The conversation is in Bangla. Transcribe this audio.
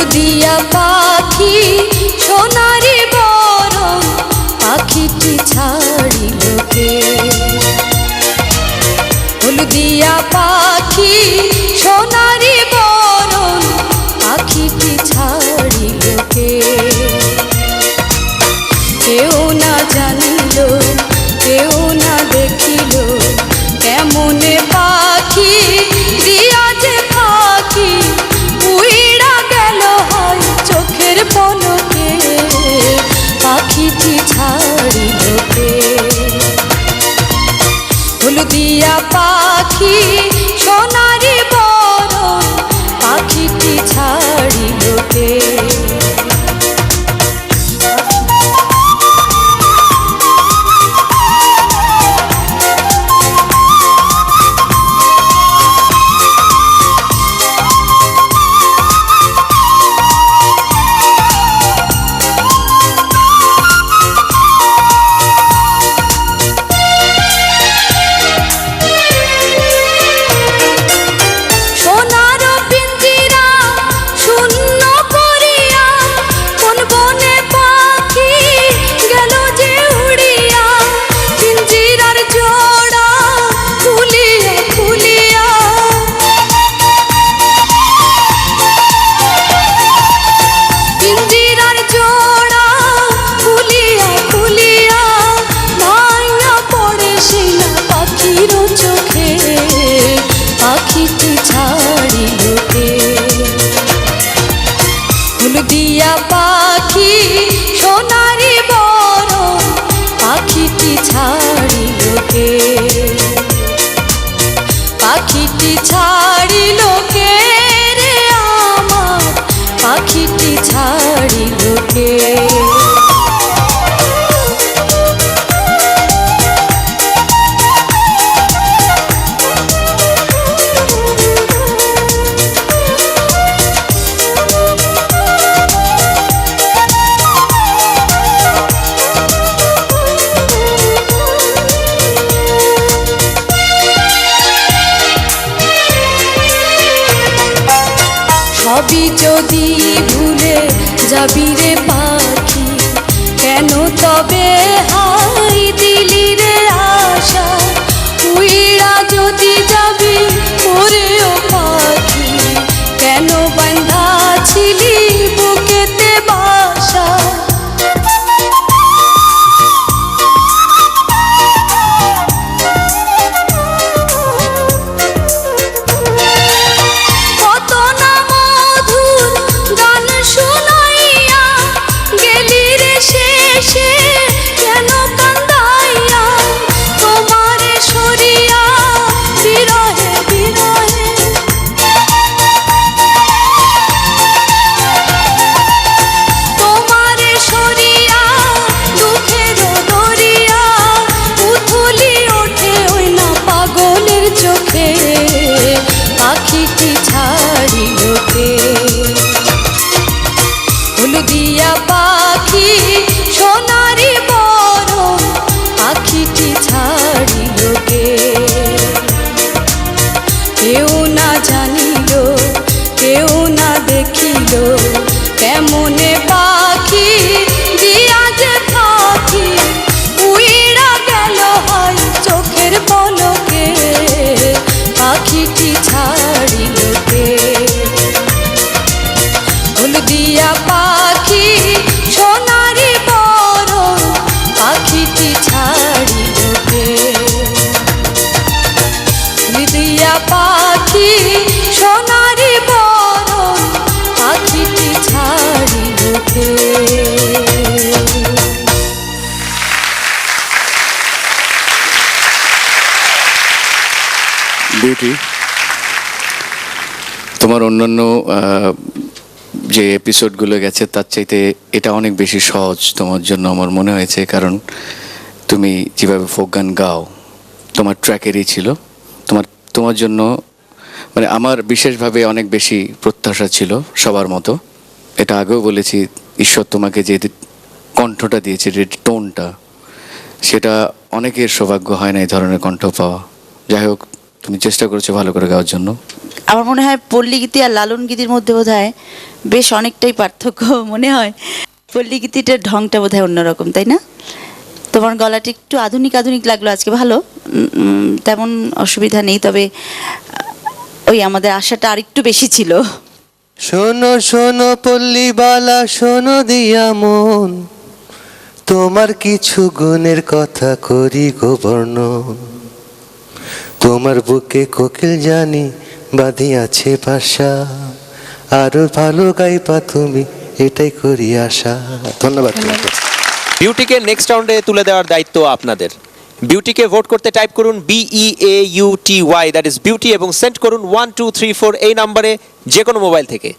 হলুদিয়া পাখি সোনারি বরণ পাখিটি ছাড়িল কে? হলুদিয়া পাখি সোনারি বরণ পাখিটি ছাড়িল কে? কেউ না জানিল, কেউ না দেখিল, কেমনে পাখি দিয়া যে পাখি উইড়া গেল হয় চোখের পলকে। পাখিটি ছাড়িল কে? হলুদিয়া পাখি সোনারি বরণ পাখিটি ছাড়িল কে? পাখিটি ছাড়িল কে? হলুদিয়া পাখি সোনারি বরণ পাখিটি ছাড়িল কে? পাখিটি ছাড়িল কে রে আমার? পাখিটি ছাড়িল কে? সবই যদি ভুলে যাবি রে পাখি, কেন তবে হাই দিলি রে আশা? উইড়া যদি যাবি ওরে ও পাখি, কেন বাঁধা ছিলি বুকেতে বাসা? পাখিটি ছাড়িল কে? হলুদিয়া পাখি সোনারি বরণ পাখিটি ছাড়িল কে? কেউ না জানিল, কেউ না দেখিল, কেমনে পাখি দিয়া যে পাখি উইড়া গেল হয় চোখের পলকে। পাখিটি ছাড়িল কে? হলুদিয়া পাখি সোনারি বরণ পাখিটি ছাড়িল কে? হলুদিয়া পাখি সোনারি বরণ পাখিটি ছাড়িল কে? বিউটি, তোমার অন্যান্য যে এপিসোডগুলো গেছে তার চাইতে এটা অনেক বেশি সহজ তোমার জন্য আমার মনে হয়েছে, কারণ তুমি যেভাবে ফোক গান গাও তোমার ট্র্যাকেরই ছিল। তোমার জন্য মানে আমার বিশেষভাবে অনেক বেশি প্রত্যাশা ছিল সবার মতো। এটা আগেও বলেছি, ঈশ্বর তোমাকে যে কণ্ঠটা দিয়েছে, যে টোনটা, সেটা অনেকের সৌভাগ্য হয় না এই ধরনের কণ্ঠ পাওয়া। যাই হোক, তুমি চেষ্টা করেছো ভালো করে গাওয়ার জন্য। আমার মনে হয় পল্লী গীতি আর লালন গীতির মধ্যে বোধহয় বেশ অনেকটাই পার্থক্য মনে হয়। পল্লী গীতিটার ঢংটা বোধহয় অন্যরকম, তাই না? তোমার গলাটা একটু আধুনিক আধুনিক লাগলো আজকে, ভালো, তেমন অসুবিধা নেই, তবে ওই আমাদের আশাটা আরেকটু বেশি ছিল। শোনো শোনো পল্লীবালা, শোনো দিয়া মন, তোমার কিছু গুণের কথা করি গো বর্ণন। তোমার বুকে কোকিল জানি বাঁধিয়াছে বাসা, আরো ভালো গাইবা তুমি, এটাই করি আশা। ধন্যবাদ। বিউটিকে নেক্সট রাউন্ডে তুলে দেওয়ার দায়িত্ব আপনাদের। বিউটিকে ভোট করতে টাইপ করুন BEAUTY, দ্যাট ইজ বিউটি, এবং সেন্ড করুন 1234 এই নাম্বারে, যে কোনো মোবাইল থেকে।